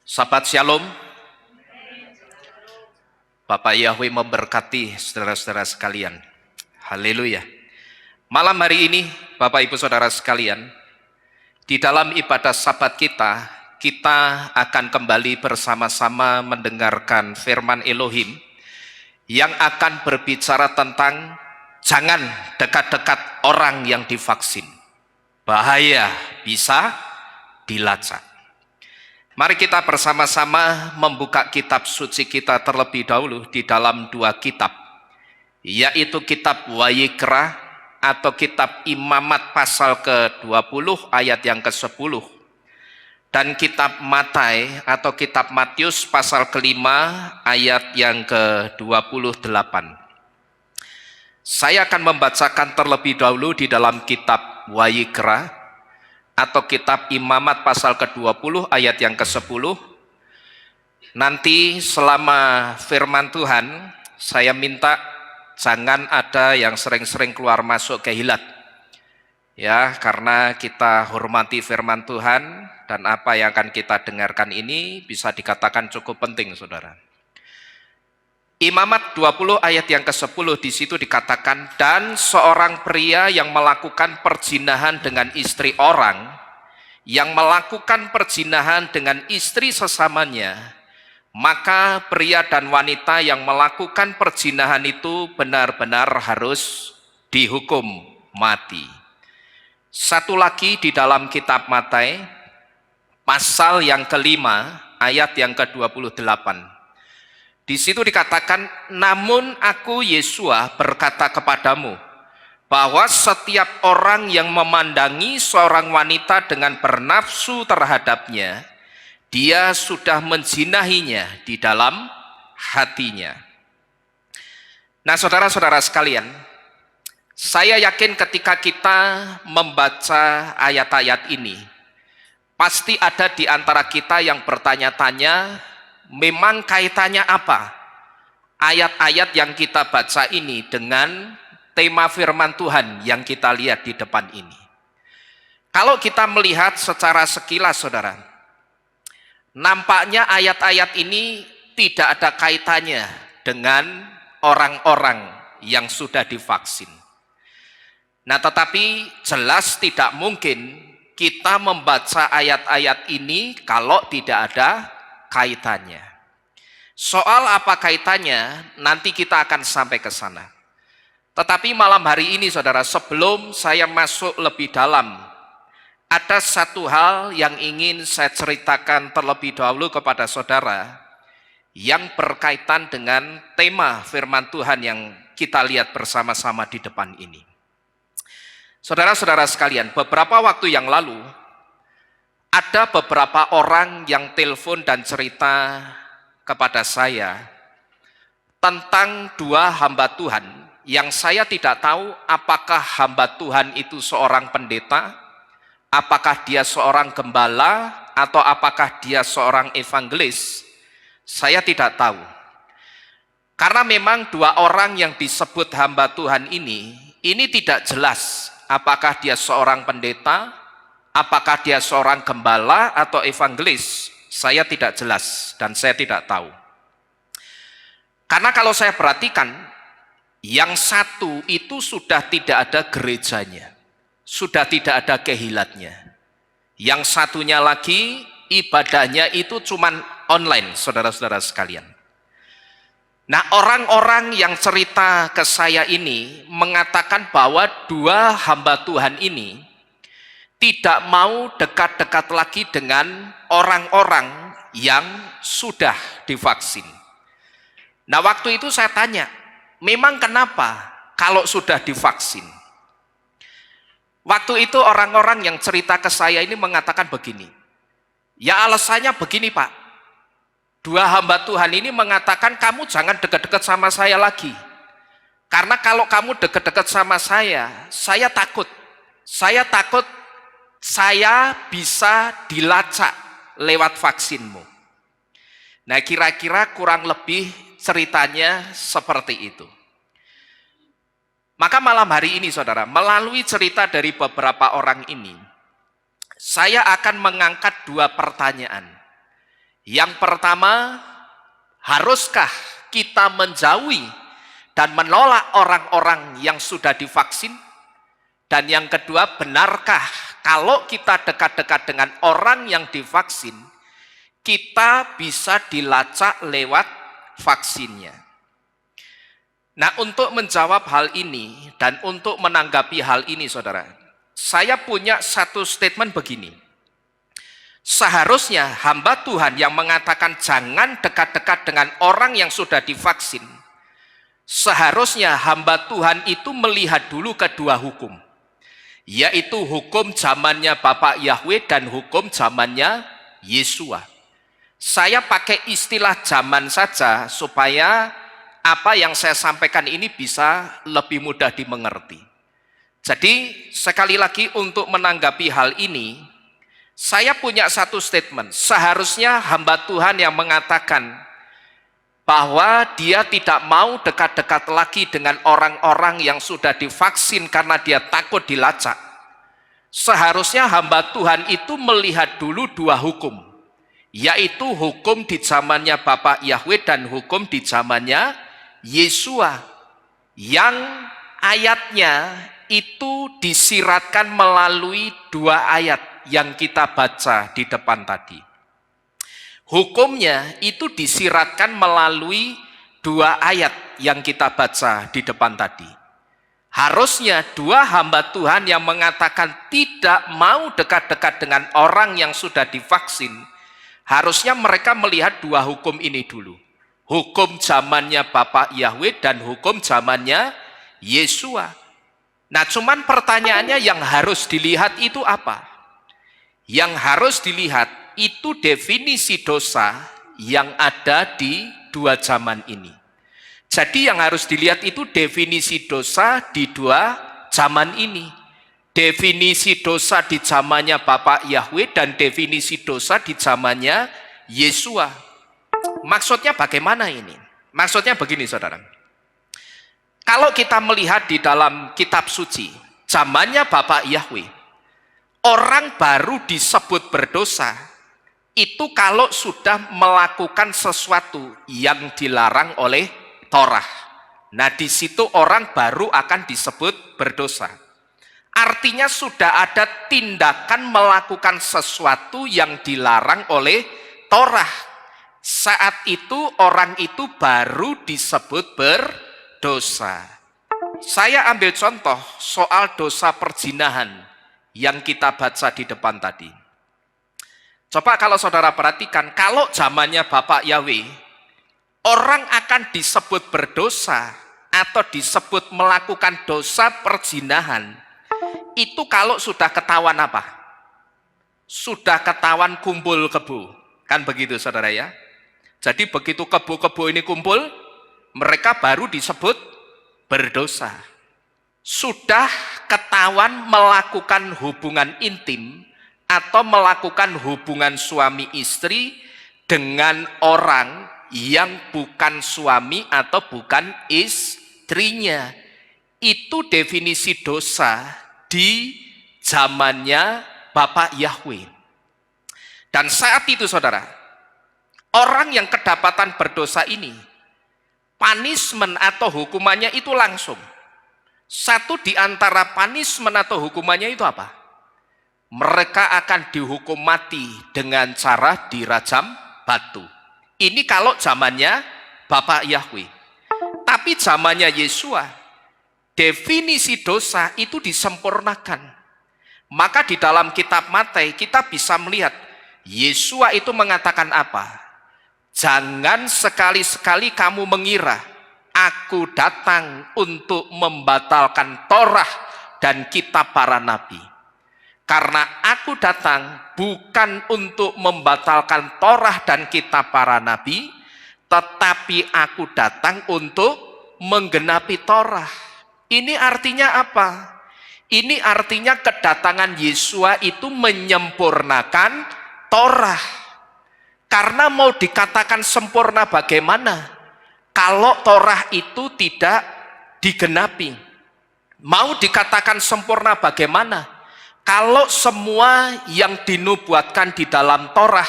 Sahabat Shalom, Bapak Yahweh memberkati saudara-saudara sekalian. Haleluya. Malam hari ini, Bapak Ibu Saudara sekalian, di dalam ibadah Sabat kita akan kembali bersama-sama mendengarkan firman Elohim yang akan berbicara tentang jangan dekat-dekat orang yang divaksin. Bahaya bisa dilacak. Mari kita bersama-sama membuka kitab suci kita terlebih dahulu di dalam dua kitab, yaitu kitab Wayikra atau kitab Imamat pasal ke-20 ayat yang ke-10 dan kitab Matai atau kitab Matius pasal ke-5 ayat yang ke-28. Saya akan membacakan terlebih dahulu di dalam kitab Wayikra atau kitab Imamat pasal ke-20 ayat yang ke-10. Nanti selama firman Tuhan, saya minta jangan ada yang sering-sering keluar masuk ke hilat. Ya, karena kita hormati firman Tuhan dan apa yang akan kita dengarkan ini bisa dikatakan cukup penting, Saudara. Imamat 20 ayat yang ke-10 di situ dikatakan, dan seorang pria yang melakukan perzinahan dengan istri orang, yang melakukan perzinahan dengan istri sesamanya, maka pria dan wanita yang melakukan perzinahan itu benar-benar harus dihukum mati. Satu lagi di dalam kitab Matai, pasal yang kelima, ayat yang ke-28. Di situ dikatakan, namun aku Yesua berkata kepadamu, bahwa setiap orang yang memandangi seorang wanita dengan bernafsu terhadapnya, dia sudah menzinahinya di dalam hatinya. Nah, saudara-saudara sekalian, saya yakin ketika kita membaca ayat-ayat ini, pasti ada di antara kita yang bertanya-tanya, memang kaitannya apa ayat-ayat yang kita baca ini dengan tema firman Tuhan yang kita lihat di depan ini? Kalau kita melihat secara sekilas, saudara, nampaknya ayat-ayat ini tidak ada kaitannya dengan orang-orang yang sudah divaksin. Nah, tetapi jelas tidak mungkin kita membaca ayat-ayat ini kalau tidak ada kaitannya. Soal apa kaitannya, nanti kita akan sampai ke sana. Tetapi malam hari ini, saudara, sebelum saya masuk lebih dalam, ada satu hal yang ingin saya ceritakan terlebih dahulu kepada saudara, yang berkaitan dengan tema firman Tuhan yang kita lihat bersama-sama di depan ini. Saudara-saudara sekalian, beberapa waktu yang lalu, ada beberapa orang yang telepon dan cerita kepada saya tentang dua hamba Tuhan yang saya tidak tahu apakah hamba Tuhan itu seorang pendeta, apakah dia seorang gembala, atau apakah dia seorang evangelis. Saya tidak tahu. Karena memang dua orang yang disebut hamba Tuhan ini tidak jelas apakah dia seorang pendeta, apakah dia seorang gembala atau evangelis. Saya tidak jelas dan saya tidak tahu. Karena kalau saya perhatikan, yang satu itu sudah tidak ada gerejanya, sudah tidak ada kehilatnya. Yang satunya lagi ibadahnya itu cuman online, saudara-saudara sekalian. Nah, orang-orang yang cerita ke saya ini mengatakan bahwa dua hamba Tuhan ini tidak mau dekat-dekat lagi dengan orang-orang yang sudah divaksin. Nah, waktu itu saya tanya, memang kenapa kalau sudah divaksin? Waktu itu orang-orang yang cerita ke saya ini mengatakan begini, ya alasannya begini Pak, dua hamba Tuhan ini mengatakan kamu jangan dekat-dekat sama saya lagi. Karena kalau kamu dekat-dekat sama saya takut. Saya takut saya bisa dilacak lewat vaksinmu. Nah, kira-kira kurang lebih ceritanya seperti itu. Maka malam hari ini, saudara, melalui cerita dari beberapa orang ini, saya akan mengangkat dua pertanyaan. Yang pertama, haruskah kita menjauhi dan menolak orang-orang yang sudah divaksin? Dan yang kedua, benarkah kalau kita dekat-dekat dengan orang yang divaksin, kita bisa dilacak lewat vaksinnya? Nah, untuk menjawab hal ini dan untuk menanggapi hal ini, saudara, saya punya satu statement begini. Seharusnya hamba Tuhan yang mengatakan jangan dekat-dekat dengan orang yang sudah divaksin, seharusnya hamba Tuhan itu melihat dulu kedua hukum, yaitu hukum zamannya Bapak Yahweh dan hukum zamannya Yesua. Saya pakai istilah zaman saja supaya apa yang saya sampaikan ini bisa lebih mudah dimengerti. Jadi sekali lagi untuk menanggapi hal ini, saya punya satu statement. Seharusnya hamba Tuhan yang mengatakan bahwa dia tidak mau dekat-dekat lagi dengan orang-orang yang sudah divaksin karena dia takut dilacak. Seharusnya hamba Tuhan itu melihat dulu dua hukum, yaitu hukum di zamannya Bapak Yahweh dan hukum di zamannya Yesua, yang ayatnya itu disiratkan melalui dua ayat yang kita baca di depan tadi. Hukumnya itu disiratkan melalui dua ayat yang kita baca di depan tadi. Harusnya dua hamba Tuhan yang mengatakan tidak mau dekat-dekat dengan orang yang sudah divaksin, harusnya mereka melihat dua hukum ini dulu. Hukum zamannya Bapak Yahweh dan hukum zamannya Yesua. Nah, cuman pertanyaannya yang harus dilihat itu apa? Yang harus dilihat itu definisi dosa yang ada di dua zaman ini. Jadi yang harus dilihat itu definisi dosa di dua zaman ini. Definisi dosa di zamannya Bapak Yahweh dan definisi dosa di zamannya Yesua. Maksudnya bagaimana ini? Maksudnya begini, saudara. Kalau kita melihat di dalam kitab suci, zamannya Bapak Yahweh, orang baru disebut berdosa itu kalau sudah melakukan sesuatu yang dilarang oleh Torah. Nah, di situ orang baru akan disebut berdosa. Artinya sudah ada tindakan melakukan sesuatu yang dilarang oleh Torah. Saat itu orang itu baru disebut berdosa. Saya ambil contoh soal dosa perzinahan yang kita baca di depan tadi. Coba kalau saudara perhatikan, kalau zamannya Bapak Yahweh, orang akan disebut berdosa atau disebut melakukan dosa perzinahan, itu kalau sudah ketahuan apa? Sudah ketahuan kumpul kebo. Kan begitu, saudara ya? Jadi begitu kebo-kebo ini kumpul, mereka baru disebut berdosa. Sudah ketahuan melakukan hubungan intim atau melakukan hubungan suami istri dengan orang yang bukan suami atau bukan istrinya. Itu definisi dosa di zamannya Bapak Yahweh. Dan saat itu, saudara, orang yang kedapatan berdosa ini, punishment atau hukumannya itu langsung. Satu di antara punishment atau hukumannya itu apa? Mereka akan dihukum mati dengan cara dirajam batu. Ini kalau zamannya Bapak Yahweh. Tapi zamannya Yesua, definisi dosa itu disempurnakan. Maka di dalam kitab Matius kita bisa melihat Yesua itu mengatakan apa? Jangan sekali-sekali kamu mengira aku datang untuk membatalkan Torah dan kitab para nabi. Karena aku datang bukan untuk membatalkan Torah dan kitab para nabi, tetapi aku datang untuk menggenapi Torah. Ini artinya apa? Ini artinya kedatangan Yesua itu menyempurnakan Torah. Karena mau dikatakan sempurna bagaimana? Kalau Torah itu tidak digenapi. Mau dikatakan sempurna bagaimana? Kalau semua yang dinubuatkan di dalam Torah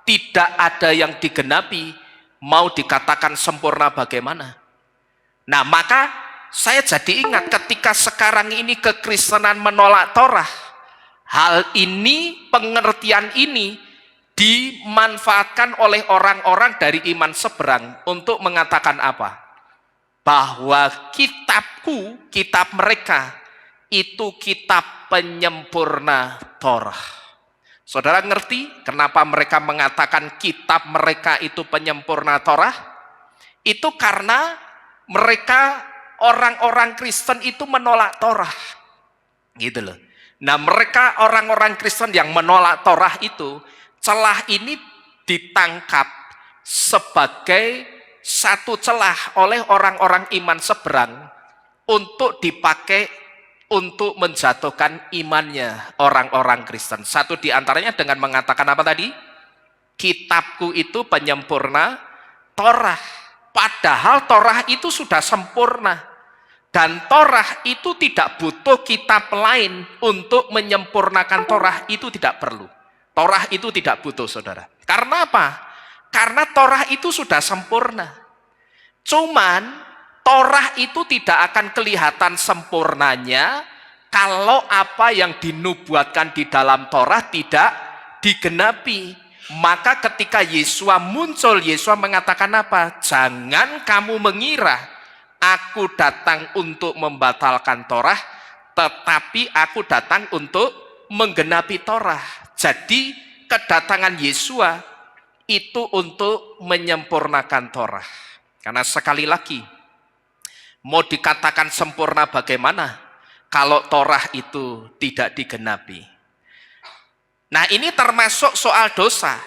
tidak ada yang digenapi, mau dikatakan sempurna bagaimana? Nah, maka saya jadi ingat ketika sekarang ini kekristenan menolak Torah. Hal ini, pengertian ini dimanfaatkan oleh orang-orang dari iman seberang untuk mengatakan apa? Bahwa kitabku, kitab mereka, itu kitab penyempurna Torah. Saudara ngerti kenapa mereka mengatakan kitab mereka itu penyempurna Torah? Itu karena mereka orang-orang Kristen itu menolak Torah. Gitu loh. Nah, mereka orang-orang Kristen yang menolak Torah itu, celah ini ditangkap sebagai satu celah oleh orang-orang iman seberang untuk dipakai untuk menjatuhkan imannya orang-orang Kristen. Satu di antaranya dengan mengatakan apa tadi? Kitabku itu penyempurna Torah. Padahal Torah itu sudah sempurna. Dan Torah itu tidak butuh kitab lain untuk menyempurnakan Torah, itu tidak perlu. Torah itu tidak butuh, saudara. Karena apa? Karena Torah itu sudah sempurna. Cuman Torah itu tidak akan kelihatan sempurnanya kalau apa yang dinubuatkan di dalam Torah tidak digenapi. Maka ketika Yesua muncul, Yesua mengatakan apa? Jangan kamu mengira aku datang untuk membatalkan Torah, tetapi aku datang untuk menggenapi Torah. Jadi kedatangan Yesua itu untuk menyempurnakan Torah. Karena sekali lagi, mau dikatakan sempurna bagaimana kalau Torah itu tidak digenapi? Nah, ini termasuk soal dosa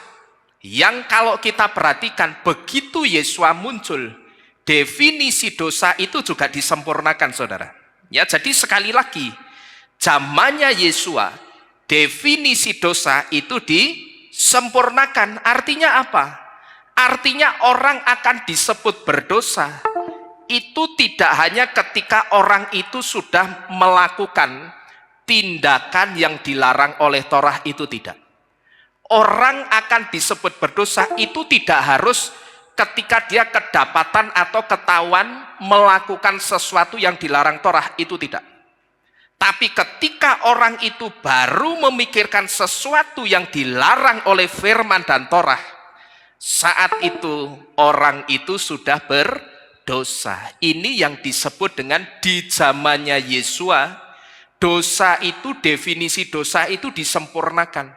yang kalau kita perhatikan begitu Yesua muncul, definisi dosa itu juga disempurnakan, saudara. Ya, jadi sekali lagi, zamannya Yesua, definisi dosa itu disempurnakan. Artinya apa? Artinya orang akan disebut berdosa itu tidak hanya ketika orang itu sudah melakukan tindakan yang dilarang oleh Torah, itu tidak. Orang akan disebut berdosa itu tidak harus ketika dia kedapatan atau ketahuan melakukan sesuatu yang dilarang Torah, itu tidak. Tapi ketika orang itu baru memikirkan sesuatu yang dilarang oleh firman dan Torah, saat itu orang itu sudah berdosa. Ini yang disebut dengan di zamannya Yesua, dosa itu, definisi dosa itu disempurnakan.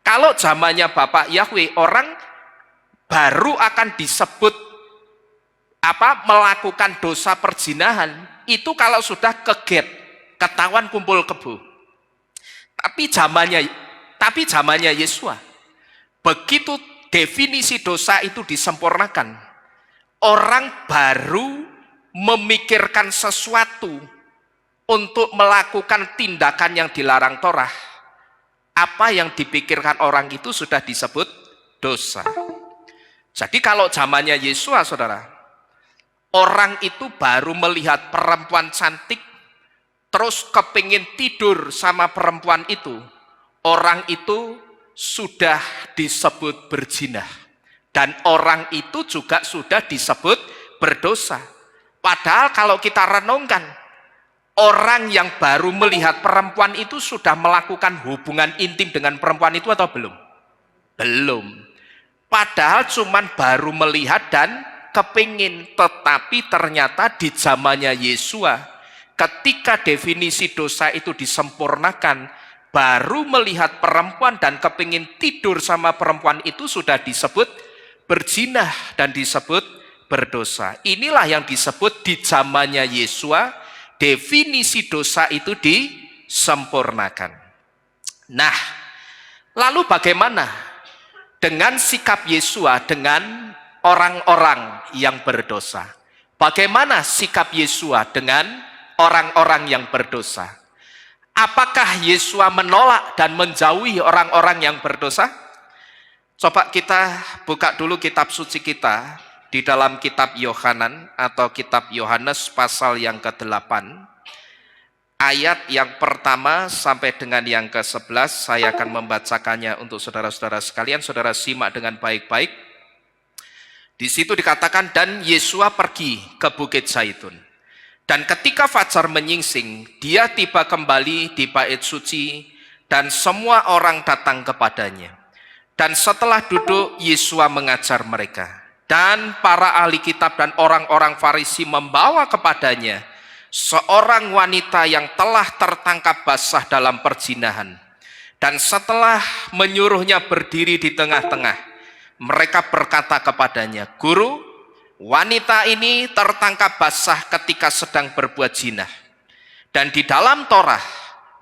Kalau zamannya Bapak Yahweh, orang baru akan disebut melakukan dosa perzinahan itu kalau sudah keget, ketahuan kumpul kebo. Tapi zamannya Yesua, begitu definisi dosa itu disempurnakan, orang baru memikirkan sesuatu untuk melakukan tindakan yang dilarang Torah, apa yang dipikirkan orang itu sudah disebut dosa. Jadi kalau zamannya Yesua, saudara, orang itu baru melihat perempuan cantik, terus kepingin tidur sama perempuan itu, orang itu sudah disebut berzina. Dan orang itu juga sudah disebut berdosa. Padahal kalau kita renungkan, orang yang baru melihat perempuan itu sudah melakukan hubungan intim dengan perempuan itu atau belum? Belum. Padahal cuman baru melihat dan kepingin. Tetapi ternyata di zamannya Yesua, ketika definisi dosa itu disempurnakan, baru melihat perempuan dan kepingin tidur sama perempuan itu sudah disebut berzina dan disebut berdosa. Inilah yang disebut di zamannya Yesua, definisi dosa itu disempurnakan. Nah, lalu bagaimana dengan sikap Yesua dengan orang-orang yang berdosa? Bagaimana sikap Yesua dengan orang-orang yang berdosa? Apakah Yesua menolak dan menjauhi orang-orang yang berdosa? Coba kita buka dulu kitab suci kita di dalam kitab Yohanan atau kitab Yohanes pasal yang ke-8. ayat yang pertama sampai dengan yang ke-11. Saya akan membacakannya untuk saudara-saudara sekalian. Saudara simak dengan baik-baik. Di situ dikatakan, dan Yesua pergi ke Bukit Zaitun. Dan ketika fajar menyingsing, dia tiba kembali di bait suci, dan semua orang datang kepadanya. Dan setelah duduk, Yesua mengajar mereka. Dan para ahli kitab dan orang-orang Farisi membawa kepadanya seorang wanita yang telah tertangkap basah dalam perzinahan. Dan setelah menyuruhnya berdiri di tengah-tengah, mereka berkata kepadanya, Guru, wanita ini tertangkap basah ketika sedang berbuat zina. Dan di dalam Torah,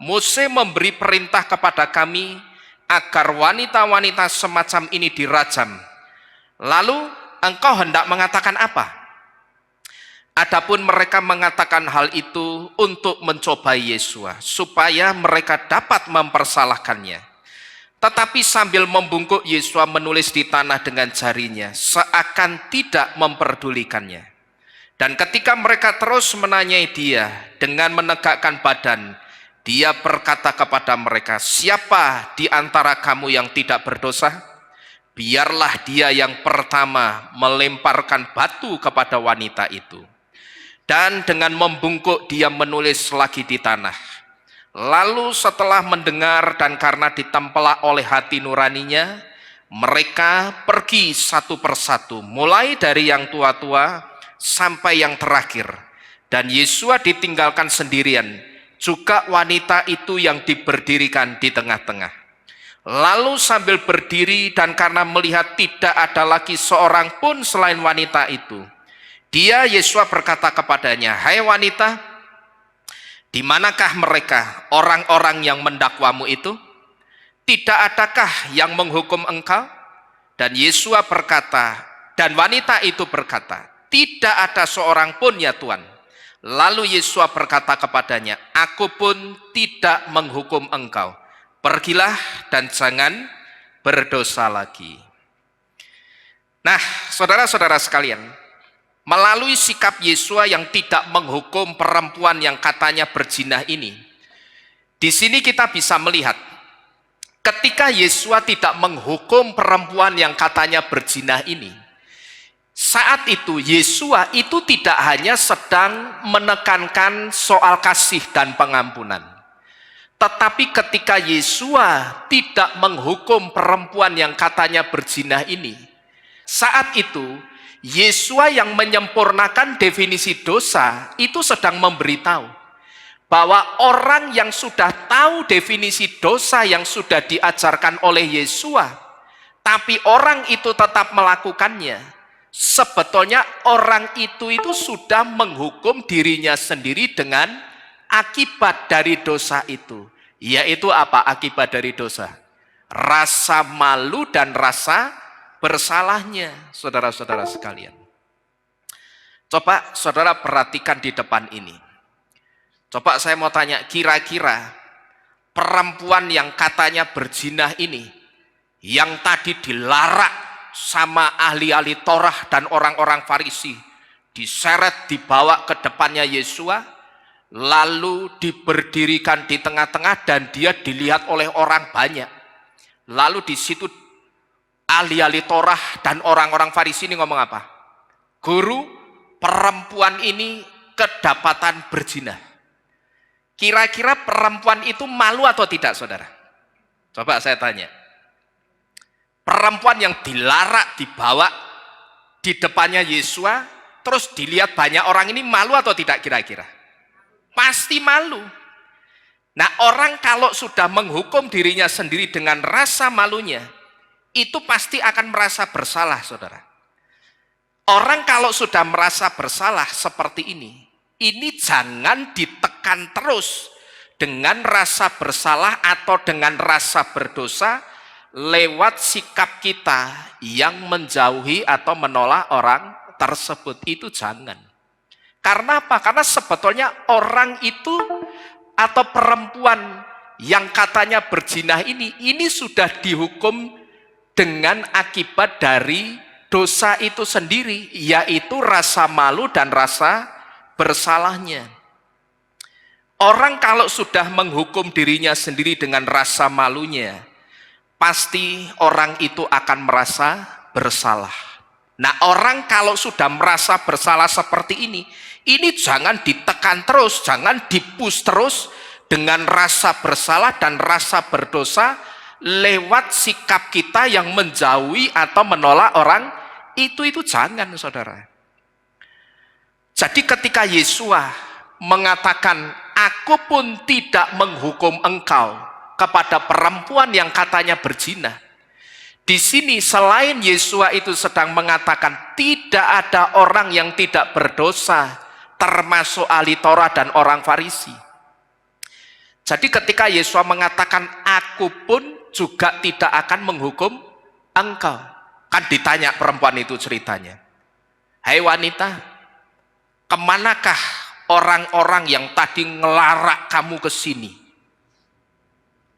Mose memberi perintah kepada kami agar wanita-wanita semacam ini dirajam. Lalu engkau hendak mengatakan apa? Adapun mereka mengatakan hal itu untuk mencobai Yesua, supaya mereka dapat mempersalahkannya. Tetapi sambil membungkuk, Yesua menulis di tanah dengan jarinya, seakan tidak memperdulikannya. Dan ketika mereka terus menanyai dia dengan menegakkan badan, dia berkata kepada mereka, siapa di antara kamu yang tidak berdosa? Biarlah dia yang pertama melemparkan batu kepada wanita itu. Dan dengan membungkuk dia menulis lagi di tanah. Lalu setelah mendengar dan karena ditempelak oleh hati nuraninya, mereka pergi satu persatu, mulai dari yang tua-tua sampai yang terakhir. Dan Yesua ditinggalkan sendirian, juga wanita itu yang diberdirikan di tengah-tengah. Lalu sambil berdiri dan karena melihat tidak ada lagi seorang pun selain wanita itu, dia Yesua berkata kepadanya, hai wanita, di manakah mereka orang-orang yang mendakwamu itu? Tidak adakah yang menghukum engkau? Dan Yesua berkata, dan wanita itu berkata, tidak ada seorang pun ya Tuhan. Lalu Yesua berkata kepadanya, aku pun tidak menghukum engkau. Pergilah dan jangan berdosa lagi. Nah, saudara-saudara sekalian, melalui sikap Yesua yang tidak menghukum perempuan yang katanya berzina ini, di sini kita bisa melihat ketika Yesua tidak menghukum perempuan yang katanya berzina ini, saat itu Yesua itu tidak hanya sedang menekankan soal kasih dan pengampunan, tetapi ketika Yesua tidak menghukum perempuan yang katanya berzina ini, saat itu Yesua yang menyempurnakan definisi dosa itu sedang memberitahu bahwa orang yang sudah tahu definisi dosa yang sudah diajarkan oleh Yesua, tapi orang itu tetap melakukannya, sebetulnya orang itu sudah menghukum dirinya sendiri dengan akibat dari dosa itu. Yaitu apa akibat dari dosa? Rasa malu dan rasa bersalahnya, saudara-saudara sekalian. Coba saudara perhatikan di depan ini. Coba saya mau tanya, kira-kira perempuan yang katanya berzina ini, yang tadi dilarak sama ahli-ahli Torah dan orang-orang Farisi, diseret dibawa ke depannya Yesua, lalu diberdirikan di tengah-tengah dan dia dilihat oleh orang banyak. Lalu di situ ahli-ahli Torah dan orang-orang Farisi ini ngomong apa? Guru, perempuan ini kedapatan berzina. Kira-kira perempuan itu malu atau tidak, saudara? Coba saya tanya. Perempuan yang dilarak dibawa di depannya Yesua, terus dilihat banyak orang ini malu atau tidak kira-kira? Pasti malu. Nah, orang kalau sudah menghukum dirinya sendiri dengan rasa malunya, itu pasti akan merasa bersalah, saudara. Orang kalau sudah merasa bersalah seperti ini jangan ditekan terus dengan rasa bersalah atau dengan rasa berdosa lewat sikap kita yang menjauhi atau menolak orang tersebut. Itu jangan. Karena apa? Karena sebetulnya orang itu atau perempuan yang katanya berzina ini sudah dihukum dengan akibat dari dosa itu sendiri, yaitu rasa malu dan rasa bersalahnya. Orang kalau sudah menghukum dirinya sendiri dengan rasa malunya, pasti orang itu akan merasa bersalah. Nah, orang kalau sudah merasa bersalah seperti ini jangan ditekan terus, jangan dipus terus dengan rasa bersalah dan rasa berdosa lewat sikap kita yang menjauhi atau menolak orang itu jangan, saudara. Jadi ketika Yesua mengatakan, aku pun tidak menghukum engkau, kepada perempuan yang katanya berzina, di sini selain Yesua itu sedang mengatakan tidak ada orang yang tidak berdosa, termasuk ahli Taurat dan orang Farisi. Jadi ketika Yesua mengatakan aku pun juga tidak akan menghukum engkau, kan ditanya perempuan itu ceritanya, hai wanita, kemanakah orang-orang yang tadi ngelarak kamu ke sini?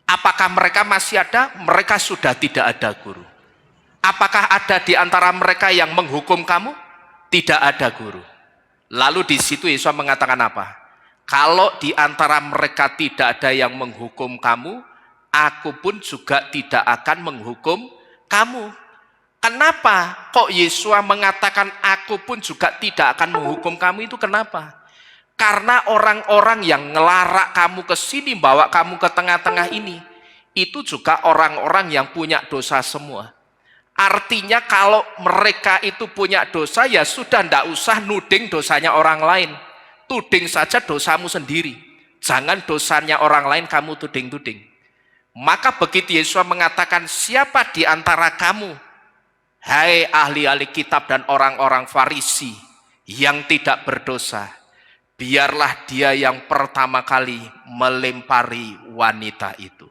Apakah mereka masih ada? Mereka sudah tidak ada, guru. Apakah ada di antara mereka yang menghukum kamu? Tidak ada, guru. Lalu di situ Yesus mengatakan apa? Kalau di antara mereka tidak ada yang menghukum kamu, aku pun juga tidak akan menghukum kamu. Kenapa kok Yesus mengatakan aku pun juga tidak akan menghukum kamu itu kenapa? Karena orang-orang yang ngelarak kamu ke sini, bawa kamu ke tengah-tengah ini, itu juga orang-orang yang punya dosa semua. Artinya kalau mereka itu punya dosa, ya sudah, ndak usah nuding dosanya orang lain. Tuding saja dosamu sendiri. Jangan dosanya orang lain kamu tuding-tuding. Maka begitu Yesus mengatakan, siapa di antara kamu, hai ahli-ahli kitab dan orang-orang Farisi yang tidak berdosa, biarlah dia yang pertama kali melempari wanita itu.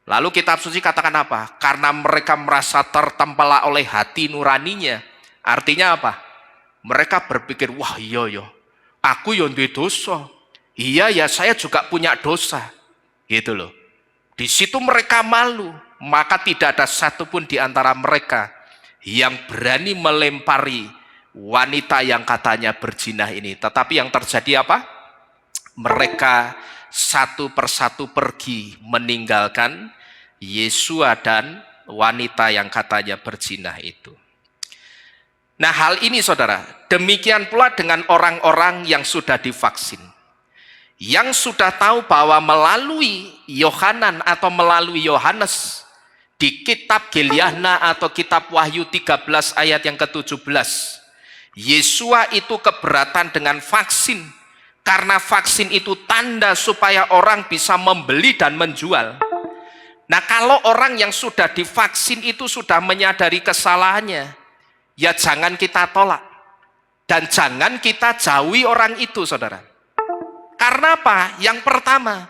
Lalu kitab suci katakan apa? Karena mereka merasa tertempela oleh hati nuraninya. Artinya apa? Mereka berpikir, wah iya, aku yang duwe dosa. Iya ya, saya juga punya dosa. Gitu loh. Di situ mereka malu. Maka tidak ada satupun di antara mereka yang berani melempari wanita yang katanya berzina ini. Tetapi yang terjadi apa? Mereka satu persatu pergi meninggalkan Yesua dan wanita yang katanya berzina itu. Nah, hal ini saudara, demikian pula dengan orang-orang yang sudah divaksin, yang sudah tahu bahwa melalui Yohanan atau melalui Yohanes di kitab Gilyahna atau kitab Wahyu 13 ayat yang ke-17, Yesua itu keberatan dengan vaksin, karena vaksin itu tanda supaya orang bisa membeli dan menjual. Nah, kalau orang yang sudah divaksin itu sudah menyadari kesalahannya, ya jangan kita tolak. Dan jangan kita jauhi orang itu, saudara. Karena apa? Yang pertama,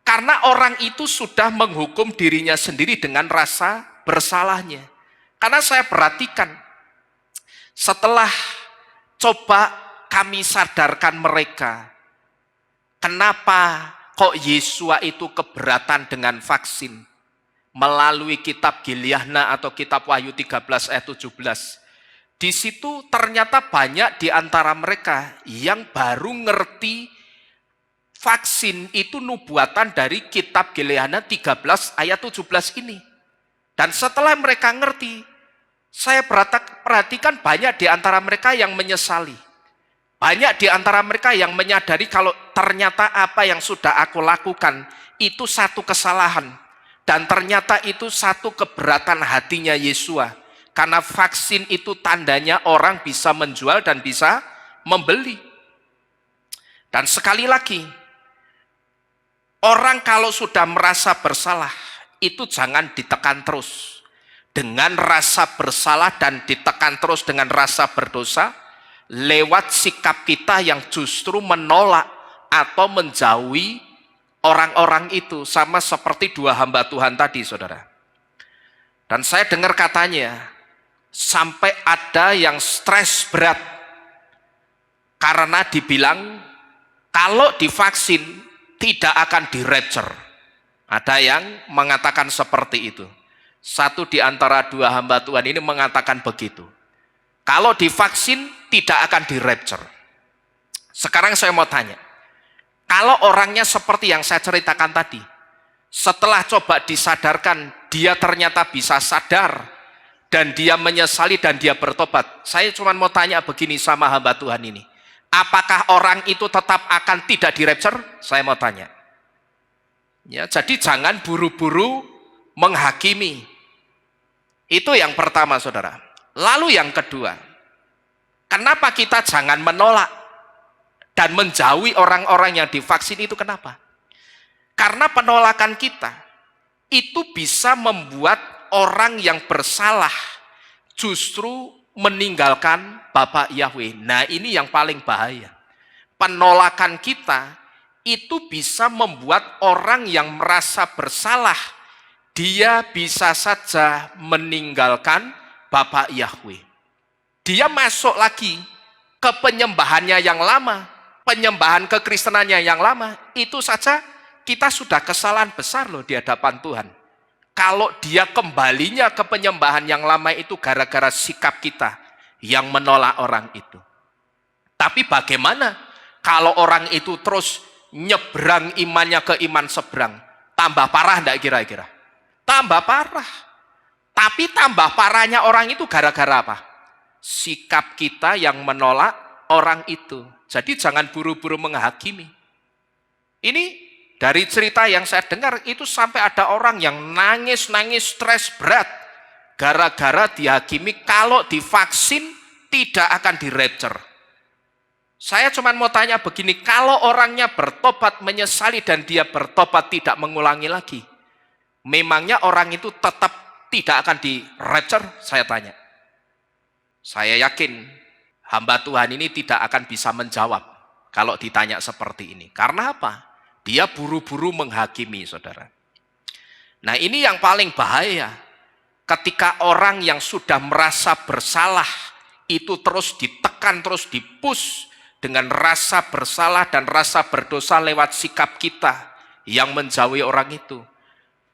karena orang itu sudah menghukum dirinya sendiri dengan rasa bersalahnya. Karena saya perhatikan, setelah coba kami sadarkan mereka, kenapa kok Yesua itu keberatan dengan vaksin? Melalui kitab Gilyahna atau kitab Wahyu 13 ayat 17. Di situ ternyata banyak di antara mereka yang baru ngerti vaksin itu nubuatan dari kitab Gilyahna 13 ayat 17 ini. Dan setelah mereka ngerti, saya perhatikan banyak di antara mereka yang menyesali. Banyak di antara mereka yang menyadari kalau ternyata apa yang sudah aku lakukan itu satu kesalahan. Dan ternyata itu satu keberatan hatinya Yesua. Karena vaksin itu tandanya orang bisa menjual dan bisa membeli. Dan sekali lagi, orang kalau sudah merasa bersalah, itu jangan ditekan terus. Dengan rasa bersalah dan ditekan terus dengan rasa berdosa, lewat sikap kita yang justru menolak atau menjauhi orang-orang itu, sama seperti dua hamba Tuhan tadi, saudara. Dan saya dengar katanya, sampai ada yang stres berat karena dibilang kalau divaksin tidak akan di-rapture. Ada yang mengatakan seperti itu. Satu di antara dua hamba Tuhan ini mengatakan begitu. Kalau divaksin tidak akan di-rapture. Sekarang saya mau tanya, Kalau orangnya seperti yang saya ceritakan tadi, setelah coba disadarkan, dia ternyata bisa sadar, dan dia menyesali dan dia bertobat. Saya cuma mau tanya begini sama hamba Tuhan ini. Apakah orang itu tetap akan tidak di-rapture? Saya mau tanya. Ya, jadi jangan buru-buru menghakimi. Itu yang pertama, saudara. Lalu yang kedua, kenapa kita jangan menolak dan menjauhi orang-orang yang divaksin itu? Kenapa? Karena penolakan kita itu bisa membuat orang yang bersalah justru meninggalkan Bapak Yahweh. Nah, ini yang paling bahaya. Penolakan kita itu bisa membuat orang yang merasa bersalah, dia bisa saja meninggalkan Bapak Yahweh. Dia masuk lagi ke penyembahannya yang lama, penyembahan kekristenannya yang lama. Itu saja kita sudah kesalahan besar loh di hadapan Tuhan. Kalau dia kembalinya ke penyembahan yang lama itu gara-gara sikap kita yang menolak orang itu. Tapi bagaimana kalau orang itu terus nyebrang imannya ke iman seberang? Tambah parah enggak kira-kira? Tambah parah. Tapi tambah parahnya orang itu gara-gara apa? Sikap kita yang menolak orang itu. Jadi jangan buru-buru menghakimi. Ini dari cerita yang saya dengar itu sampai ada orang yang nangis-nangis stres berat gara-gara dihakimi kalau divaksin tidak akan di-rapture. Saya cuma mau tanya begini, kalau orangnya bertobat menyesali dan dia bertobat tidak mengulangi lagi, memangnya orang itu tetap tidak akan di-rapture? Saya tanya. Saya yakin hamba Tuhan ini tidak akan bisa menjawab kalau ditanya seperti ini. Karena apa? Dia buru-buru menghakimi, saudara. Nah, ini yang paling bahaya. Ketika orang yang sudah merasa bersalah, itu terus ditekan, terus dipus dengan rasa bersalah dan rasa berdosa lewat sikap kita yang menjauhi orang itu.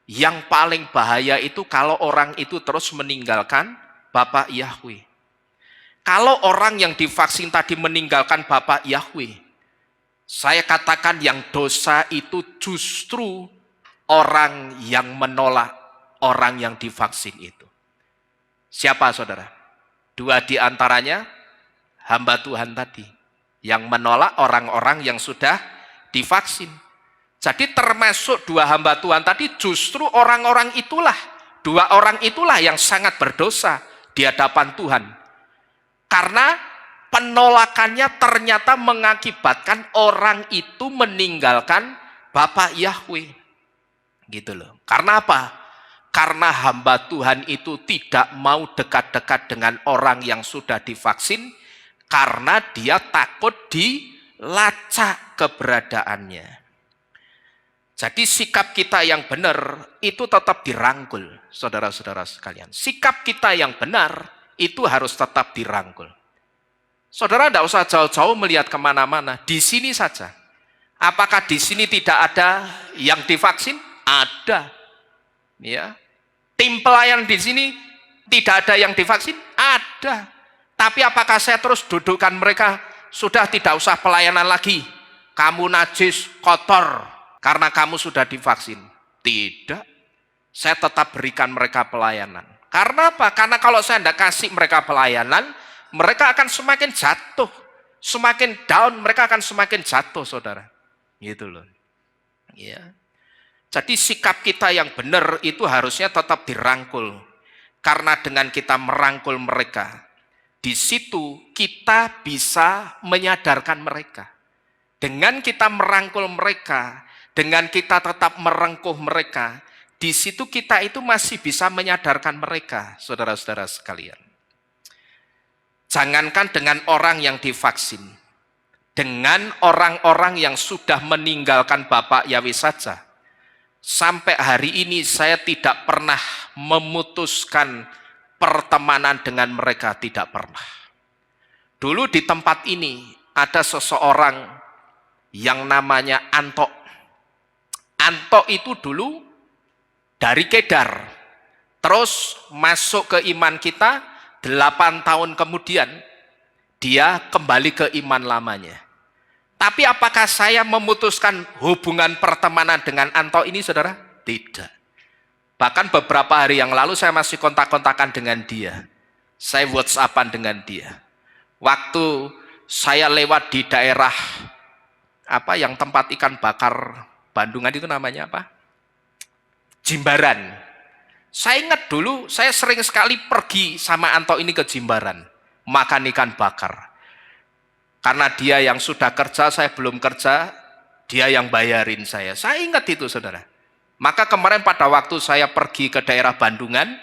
Yang paling bahaya itu kalau orang itu terus meninggalkan Bapak Yahweh. Kalau orang yang divaksin tadi meninggalkan Bapak Yahweh, saya katakan yang dosa itu justru orang yang menolak orang yang divaksin itu. Siapa, saudara? Dua di antaranya hamba Tuhan tadi yang menolak orang-orang yang sudah divaksin. Jadi termasuk dua hamba Tuhan tadi justru orang-orang itulah, dua orang itulah yang sangat berdosa di hadapan Tuhan. Karena penolakannya ternyata mengakibatkan orang itu meninggalkan Bapak Yahweh. Gitu loh. Karena apa? Karena hamba Tuhan itu tidak mau dekat-dekat dengan orang yang sudah divaksin karena dia takut dilacak keberadaannya. Jadi sikap kita yang benar itu tetap dirangkul, saudara-saudara sekalian. Sikap kita yang benar itu harus tetap dirangkul. Saudara tidak usah jauh-jauh melihat kemana-mana, di sini saja. Apakah di sini tidak ada yang divaksin? Ada. Ya. Tim pelayan di sini tidak ada yang divaksin? Ada. Tapi apakah saya terus dudukkan mereka, sudah tidak usah pelayanan lagi, kamu najis, kotor, karena kamu sudah divaksin? Tidak. Saya tetap berikan mereka pelayanan. Karena apa? Karena kalau saya tidak kasih mereka pelayanan, mereka akan semakin jatuh, semakin down, mereka akan semakin jatuh, saudara. Gitu loh. Ya. Jadi sikap kita yang benar itu harusnya tetap dirangkul. Karena dengan kita merangkul mereka, di situ kita bisa menyadarkan mereka. Dengan kita merangkul mereka, dengan kita tetap merengkuh mereka, di situ kita itu masih bisa menyadarkan mereka, saudara-saudara sekalian. Jangankan dengan orang yang divaksin, dengan orang-orang yang sudah meninggalkan Bapak Yahweh saja, sampai hari ini saya tidak pernah memutuskan pertemanan dengan mereka, tidak pernah. Dulu di tempat ini ada seseorang yang namanya Anto. Anto itu dulu dari Kedar, terus masuk ke iman kita. 8 tahun kemudian dia kembali ke iman lamanya. Tapi apakah saya memutuskan hubungan pertemanan dengan Anto ini, saudara? Tidak. Bahkan beberapa hari yang lalu saya masih kontak-kontakan dengan dia. Saya WhatsAppan dengan dia. Waktu saya lewat di daerah yang tempat ikan bakar Bandungan itu namanya apa? Jimbaran. Saya ingat dulu, saya sering sekali pergi sama Anto ini ke Jimbaran, makan ikan bakar. Karena dia yang sudah kerja, saya belum kerja, dia yang bayarin saya. Saya ingat itu, saudara. Maka kemarin pada waktu saya pergi ke daerah Bandungan,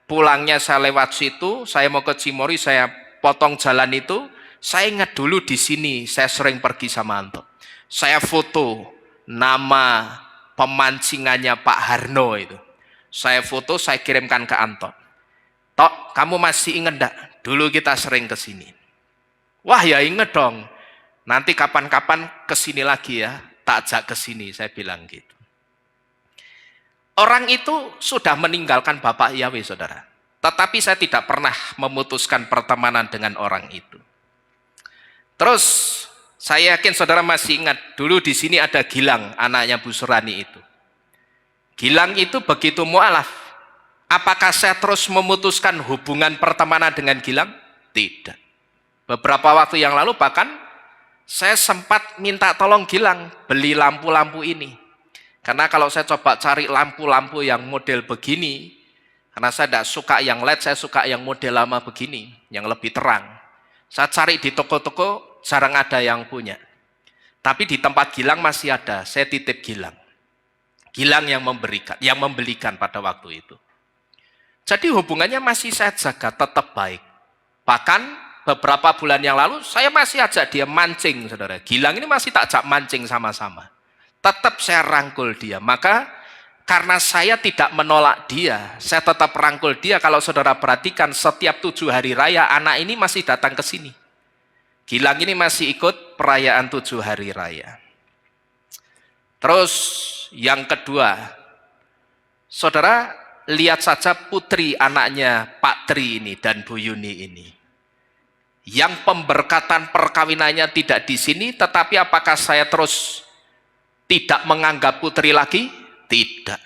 pulangnya saya lewat situ, saya mau ke Cimory, saya potong jalan itu, saya ingat dulu di sini, saya sering pergi sama Anto. Saya foto nama pemancingannya Pak Harno itu. Saya foto, saya kirimkan ke Anto. Tok, kamu masih ingat enggak? Dulu kita sering ke sini. Wah ya ingat dong. Nanti kapan-kapan ke sini lagi ya, tak ajak ke sini, saya bilang gitu. Orang itu sudah meninggalkan Bapak Yahweh, saudara. Tetapi saya tidak pernah memutuskan pertemanan dengan orang itu. Terus saya yakin saudara masih ingat, dulu di sini ada Gilang, anaknya Bu Surani itu. Gilang itu begitu mualaf. Apakah saya terus memutuskan hubungan pertemanan dengan Gilang? Tidak. Beberapa waktu yang lalu bahkan saya sempat minta tolong Gilang beli lampu-lampu ini. Karena kalau saya coba cari lampu-lampu yang model begini, karena saya tidak suka yang LED, saya suka yang model lama begini, yang lebih terang. Saya cari di toko-toko, jarang ada yang punya. Tapi di tempat Gilang masih ada, saya titip Gilang. Gilang yang membelikan pada waktu itu. Jadi hubungannya masih saya jaga, tetap baik. Bahkan beberapa bulan yang lalu, saya masih ajak dia mancing, saudara. Gilang ini masih tak ajak mancing sama-sama. Tetap saya rangkul dia. Maka karena saya tidak menolak dia, saya tetap rangkul dia. Kalau saudara perhatikan, setiap 7 hari raya, anak ini masih datang ke sini. Gilang ini masih ikut perayaan 7 hari raya. Terus yang kedua, saudara lihat saja putri anaknya Pak Tri ini dan Bu Yuni ini. Yang pemberkatan perkawinannya tidak di sini, tetapi apakah saya terus tidak menganggap putri lagi? Tidak.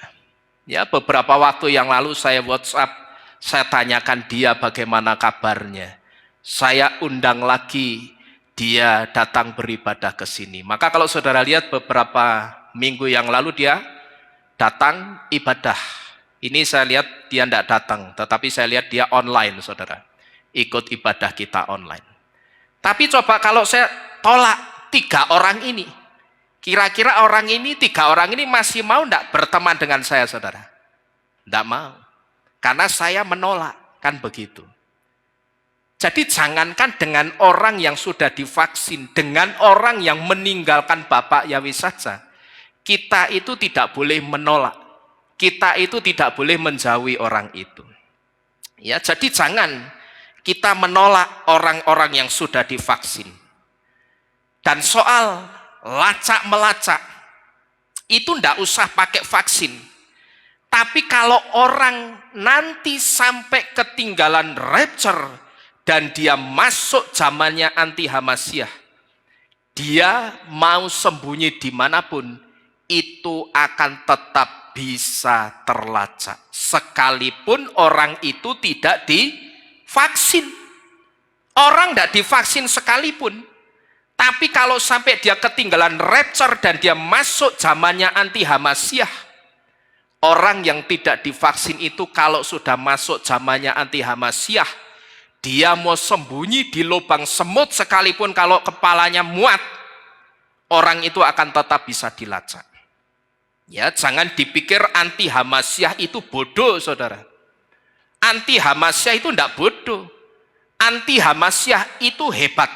Ya, beberapa waktu yang lalu saya WhatsApp, saya tanyakan dia bagaimana kabarnya. Saya undang lagi dia datang beribadah ke sini. Maka kalau saudara lihat beberapa minggu yang lalu dia datang ibadah. Ini saya lihat dia tidak datang, tetapi saya lihat dia online, saudara. Ikut ibadah kita online. Tapi coba kalau saya tolak 3 orang ini, kira-kira 3 orang ini masih mau tidak berteman dengan saya, saudara? Tidak mau. Karena saya menolak, kan begitu. Jadi jangankan dengan orang yang sudah divaksin, dengan orang yang meninggalkan Bapak Yahweh saja, kita itu tidak boleh menolak. Kita itu tidak boleh menjauhi orang itu. Ya, jadi jangan kita menolak orang-orang yang sudah divaksin. Dan soal lacak melacak, itu tidak usah pakai vaksin. Tapi kalau orang nanti sampai ketinggalan rapture dan dia masuk zamannya anti Hamasyah, dia mau sembunyi dimanapun, itu akan tetap bisa terlacak. Sekalipun orang itu tidak divaksin. Orang tidak divaksin sekalipun. Tapi kalau sampai dia ketinggalan rapture dan dia masuk zamannya anti Hamasyah, orang yang tidak divaksin itu kalau sudah masuk zamannya anti Hamasyah, dia mau sembunyi di lubang semut sekalipun kalau kepalanya muat, orang itu akan tetap bisa dilacak. Ya, jangan dipikir anti Hamasyah itu bodoh, saudara. Anti Hamasyah itu tidak bodoh. Anti Hamasyah itu hebat.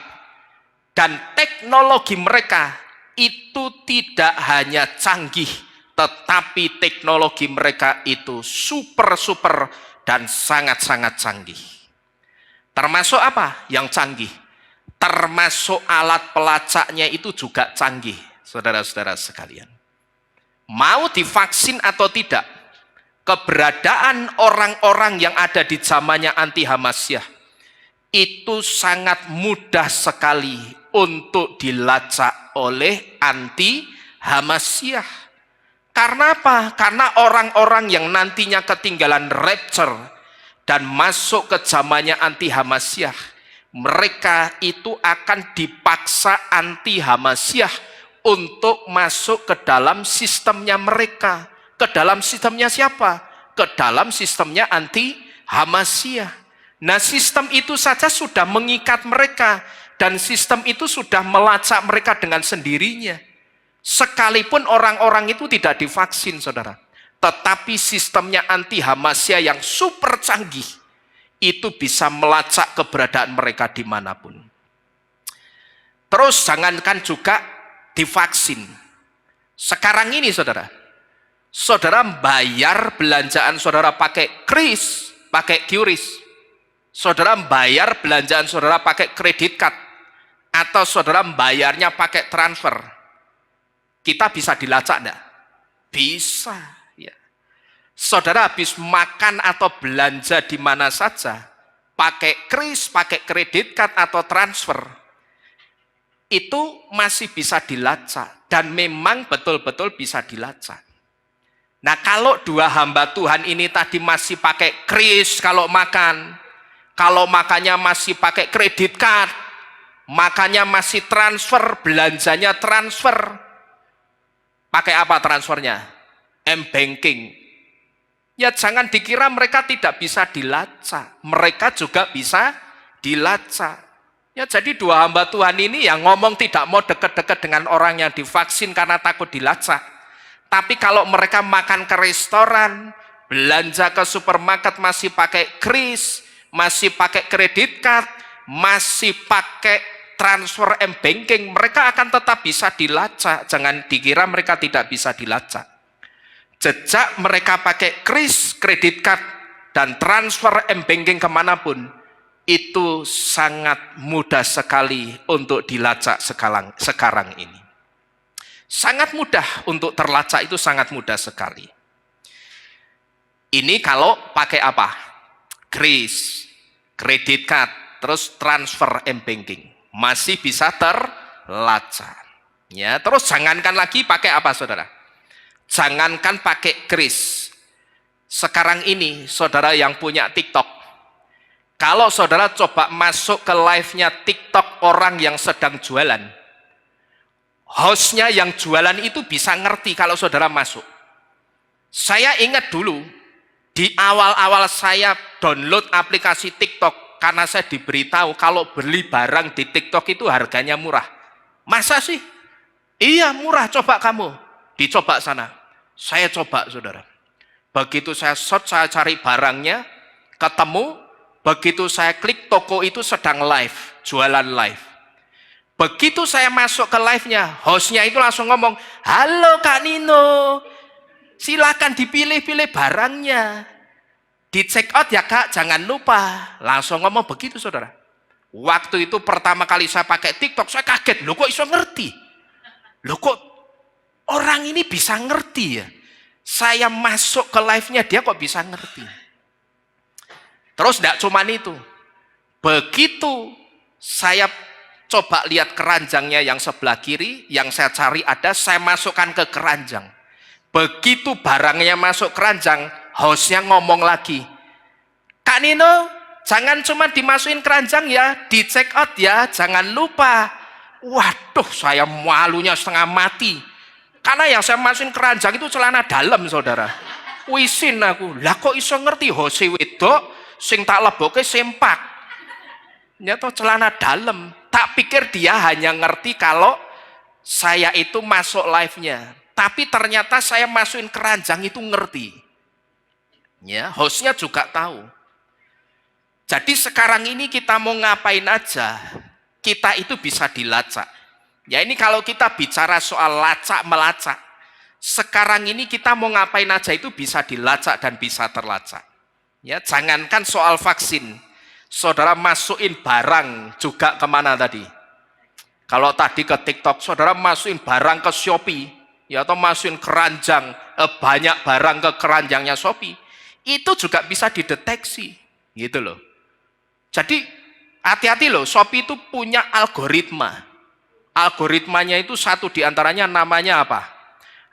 Dan teknologi mereka itu tidak hanya canggih, tetapi teknologi mereka itu super dan sangat-sangat canggih. Termasuk apa yang canggih? Termasuk alat pelacaknya itu juga canggih, saudara-saudara sekalian. Mau divaksin atau tidak, keberadaan orang-orang yang ada di zamannya anti Hamasyah itu sangat mudah sekali untuk dilacak oleh anti Hamasyah. Karena apa? Karena orang-orang yang nantinya ketinggalan rapture dan masuk ke zamannya anti Hamasyah, mereka itu akan dipaksa anti Hamasyah untuk masuk ke dalam sistemnya mereka. Ke dalam sistemnya siapa? Ke dalam sistemnya anti Hamasyah. Nah, sistem itu saja sudah mengikat mereka, dan sistem itu sudah melacak mereka dengan sendirinya. Sekalipun orang-orang itu tidak divaksin, saudara, tetapi sistemnya anti Hamasyah yang super canggih itu bisa melacak keberadaan mereka dimanapun. Terus jangankan juga divaksin. Sekarang ini saudara bayar belanjaan saudara pakai kris, pakai QRIS. Saudara bayar belanjaan saudara pakai kredit card, atau saudara bayarnya pakai transfer. Kita bisa dilacak enggak? Bisa. Ya. Saudara habis makan atau belanja di mana saja, pakai kris, pakai kredit card atau transfer, itu masih bisa dilacak, dan memang betul-betul bisa dilacak. Nah, kalau dua hamba Tuhan ini tadi masih pakai kris kalau makan, kalau makannya masih pakai kredit card, makannya masih transfer, belanjanya transfer. Pakai apa transfernya? M-banking. Ya jangan dikira mereka tidak bisa dilacak. Mereka juga bisa dilacak. Ya jadi dua hamba Tuhan ini yang ngomong tidak mau dekat-dekat dengan orang yang divaksin karena takut dilacak. Tapi kalau mereka makan ke restoran, belanja ke supermarket masih pakai kris, masih pakai kredit card, masih pakai transfer M-banking, mereka akan tetap bisa dilacak. Jangan dikira mereka tidak bisa dilacak. Jejak mereka pakai kris, kredit card, dan transfer M-banking kemanapun, itu sangat mudah sekali untuk dilacak sekarang ini. Sangat mudah untuk terlacak, itu sangat mudah sekali. Ini kalau pakai apa? Kris, kredit card, terus transfer M-banking. Masih bisa terlacak. Ya, terus jangankan lagi pakai apa saudara? Jangankan pakai kris. Sekarang ini saudara yang punya TikTok, kalau saudara coba masuk ke live-nya TikTok orang yang sedang jualan, hostnya yang jualan itu bisa ngerti kalau saudara masuk. Saya ingat dulu, di awal-awal saya download aplikasi TikTok, karena saya diberitahu kalau beli barang di TikTok itu harganya murah. Masa sih? Iya murah, coba kamu. Dicoba sana. Saya coba saudara. Begitu saya search, saya cari barangnya, ketemu. Begitu saya klik, toko itu sedang live, jualan live. Begitu saya masuk ke live-nya, hostnya itu langsung ngomong, halo Kak Nino, silakan dipilih-pilih barangnya. Di check out ya Kak, jangan lupa. Langsung ngomong begitu saudara. Waktu itu pertama kali saya pakai TikTok, saya kaget. Loh kok iso ngerti? Loh kok orang ini bisa ngerti ya? Saya masuk ke live-nya, dia kok bisa ngerti? Terus tidak cuma itu. Begitu saya coba lihat keranjangnya yang sebelah kiri, yang saya cari ada, saya masukkan ke keranjang. Begitu barangnya masuk keranjang, hostnya ngomong lagi, Kak Nino, jangan cuma dimasukin keranjang ya, di check out ya, jangan lupa. Waduh, saya malunya setengah mati. Karena yang saya masukin keranjang itu celana dalam, saudara. Wisin aku, lah kok iso ngerti hose wedok, sing tak leboke sempak. Nyata celana dalam. Tak pikir dia hanya ngerti kalau saya itu masuk live-nya. Tapi ternyata saya masukin keranjang itu ngerti. Ya, hostnya juga tahu. Jadi sekarang ini kita mau ngapain aja, kita itu bisa dilacak. Ya ini kalau kita bicara soal lacak melacak, sekarang ini kita mau ngapain aja itu bisa dilacak dan bisa terlacak. Ya jangankan soal vaksin, saudara masukin barang juga kemana tadi? Kalau tadi ke TikTok, saudara masukin barang ke Shopee, ya atau masukin keranjang, banyak barang ke keranjangnya Shopee, itu juga bisa dideteksi, gitu loh. Jadi hati-hati loh, Shopee itu punya algoritma. Algoritmanya itu satu diantaranya namanya apa?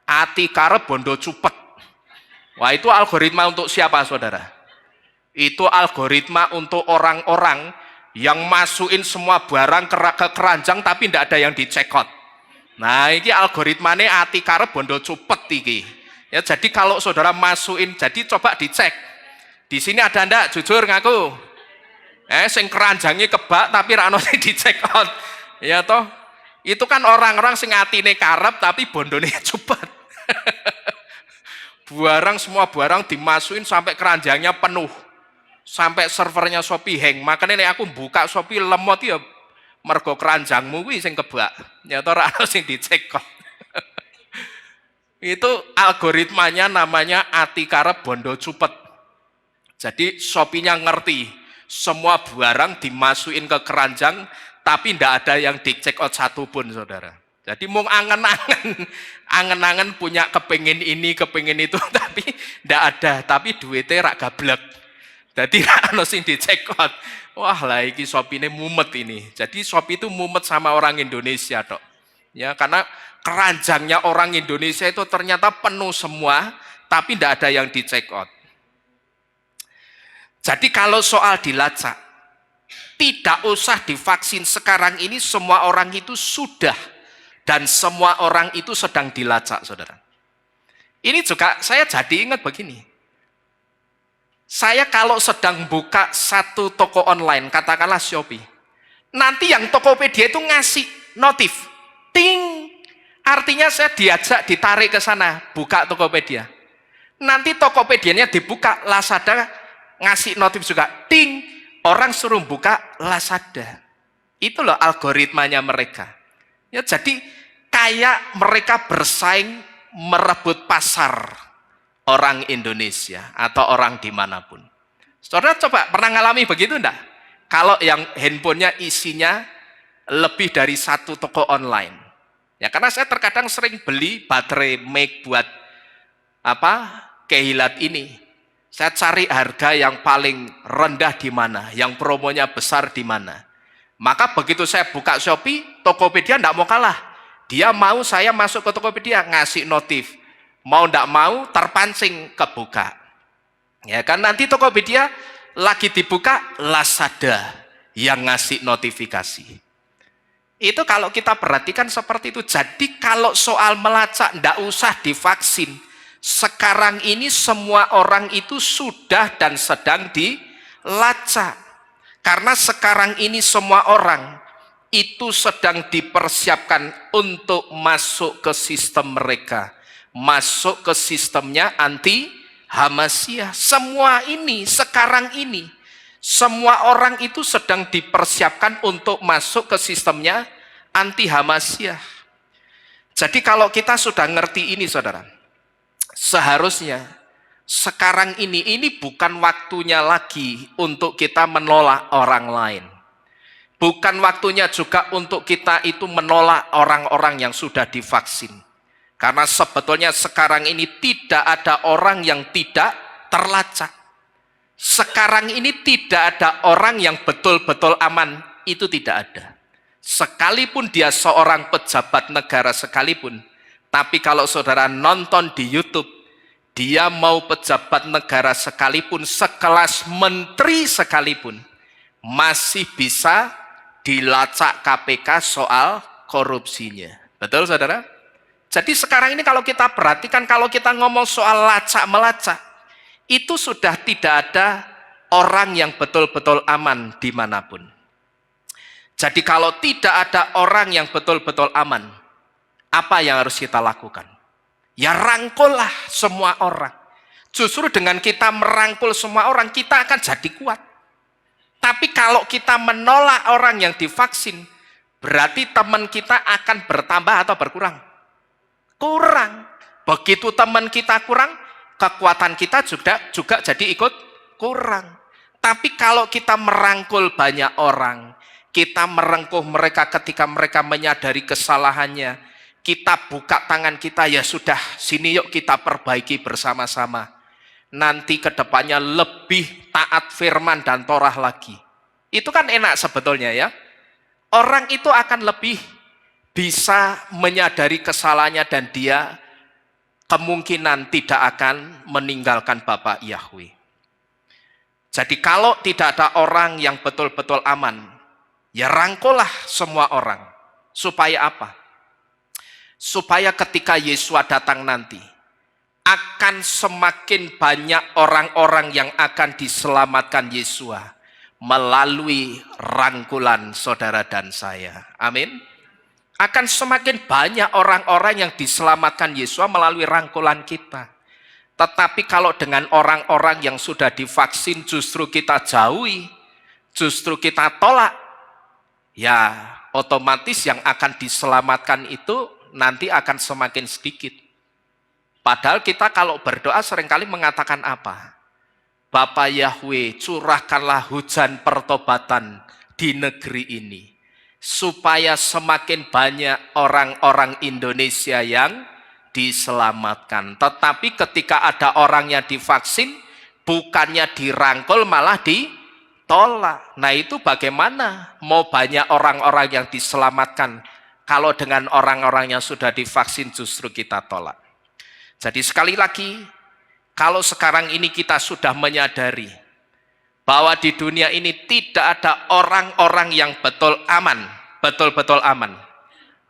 Ati karep bondo cupet. Wah, itu algoritma untuk siapa, saudara? Itu algoritma untuk orang-orang yang masukin semua barang ke keranjang tapi tidak ada yang dicekot. Nah, ini algoritmanya ati karep bondo cupet iki. Ya, jadi kalau saudara masukin, jadi coba dicek. Di sini ada ndak? Jujur ngaku. Sing keranjangnya kebak tapi ra ono sing dicekot. Ya toh? Itu kan orang-orang sing atine karep tapi bondone cupet. Semua barang dimasukin sampai keranjangnya penuh. Sampai servernya Shopee hang. Makanya nek aku buka Shopee lemot ya mergo keranjangmu kuwi sing kebak. Ya toh ra ono sing dicekot. Itu algoritmanya namanya ati karep bondo cupet. Jadi Shopee-nya ngerti semua barang dimasukin ke keranjang tapi tidak ada yang dicek out satu pun, saudara. Jadi mau angen-angen punya kepingin ini, kepingin itu, tapi tidak ada. Tapi duitnya rak gablek. Jadi rak ono sing dicek out. Wah lah, iki Shopee ini mumet ini. Jadi Shopee itu mumet sama orang Indonesia, dok. Ya, karena keranjangnya orang Indonesia itu ternyata penuh semua, tapi tidak ada yang dicek out. Jadi kalau soal dilacak, tidak usah divaksin. Sekarang ini semua orang itu sudah, dan semua orang itu sedang dilacak, saudara. Ini juga saya jadi ingat begini. Saya kalau sedang buka satu toko online, katakanlah Shopee, nanti yang Tokopedia itu ngasih notif, ting, artinya saya diajak, ditarik ke sana, buka Tokopedia. Nanti Tokopedia-nya dibuka, Lazada ngasih notif juga, ting, orang suruh buka Lazada. Itu loh algoritmanya mereka. Ya, jadi kayak mereka bersaing merebut pasar orang Indonesia atau orang dimanapun. Saudara coba pernah ngalami begitu enggak? Kalau yang handphonenya isinya lebih dari satu toko online. Ya, karena saya terkadang sering beli baterai make buat kehilat ini. Saya cari harga yang paling rendah di mana, yang promonya besar di mana. Maka begitu saya buka Shopee, Tokopedia tidak mau kalah. Dia mau saya masuk ke Tokopedia, ngasih notif. Mau tidak mau, terpancing kebuka. Ya kan, nanti Tokopedia lagi dibuka, Lazada yang ngasih notifikasi. Itu kalau kita perhatikan seperti itu. Jadi kalau soal melacak, tidak usah divaksin. Sekarang ini semua orang itu sudah dan sedang dilacak. Karena sekarang ini semua orang itu sedang dipersiapkan untuk masuk ke sistem mereka. Masuk ke sistemnya anti Hamasiyah. Semua ini, sekarang ini, semua orang itu sedang dipersiapkan untuk masuk ke sistemnya anti Hamasiyah. Jadi kalau kita sudah ngerti ini, saudara, seharusnya sekarang ini bukan waktunya lagi untuk kita menolak orang lain. Bukan waktunya juga untuk kita itu menolak orang-orang yang sudah divaksin. Karena sebetulnya sekarang ini tidak ada orang yang tidak terlacak. Sekarang ini tidak ada orang yang betul-betul aman, itu tidak ada. Sekalipun dia seorang pejabat negara sekalipun, tapi kalau saudara nonton di YouTube, dia mau pejabat negara sekalipun, sekelas menteri sekalipun, masih bisa dilacak KPK soal korupsinya. Betul, saudara? Jadi sekarang ini kalau kita perhatikan, kalau kita ngomong soal lacak-melacak, itu sudah tidak ada orang yang betul-betul aman dimanapun. Jadi kalau tidak ada orang yang betul-betul aman, apa yang harus kita lakukan? Ya rangkullah semua orang. Justru dengan kita merangkul semua orang, kita akan jadi kuat. Tapi kalau kita menolak orang yang divaksin, berarti teman kita akan bertambah atau berkurang? Kurang. Begitu teman kita kurang, kekuatan kita juga jadi ikut kurang. Tapi kalau kita merangkul banyak orang, kita merengkuh mereka ketika mereka menyadari kesalahannya, kita buka tangan kita, ya sudah, sini yuk kita perbaiki bersama-sama. Nanti kedepannya lebih taat firman dan Torah lagi. Itu kan enak sebetulnya ya. Orang itu akan lebih bisa menyadari kesalahannya dan dia kemungkinan tidak akan meninggalkan Bapak Yahweh. Jadi kalau tidak ada orang yang betul-betul aman, ya rangkullah semua orang. Supaya apa? Supaya ketika Yesua datang nanti, akan semakin banyak orang-orang yang akan diselamatkan Yesua melalui rangkulan saudara dan saya. Amin. Akan semakin banyak orang-orang yang diselamatkan Yesua melalui rangkulan kita. Tetapi kalau dengan orang-orang yang sudah divaksin justru kita jauhi, justru kita tolak, ya otomatis yang akan diselamatkan itu nanti akan semakin sedikit. Padahal kita kalau berdoa seringkali mengatakan apa? Bapa Yahweh, curahkanlah hujan pertobatan di negeri ini, supaya semakin banyak orang-orang Indonesia yang diselamatkan. Tetapi ketika ada orang yang divaksin, bukannya dirangkul malah ditolak. Nah itu bagaimana mau banyak orang-orang yang diselamatkan kalau dengan orang-orang yang sudah divaksin justru kita tolak. Jadi sekali lagi, kalau sekarang ini kita sudah menyadari bahwa di dunia ini tidak ada orang-orang yang betul-betul aman.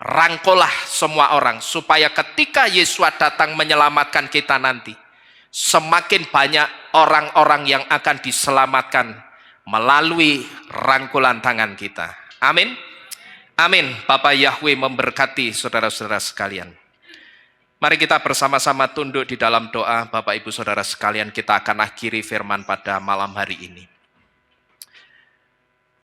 Rangkulah semua orang supaya ketika Yesus datang menyelamatkan kita nanti, semakin banyak orang-orang yang akan diselamatkan melalui rangkulan tangan kita. Amin. Amin. Bapak Yahweh memberkati saudara-saudara sekalian. Mari kita bersama-sama tunduk di dalam doa. Bapak Ibu Saudara sekalian, kita akan akhiri firman pada malam hari ini.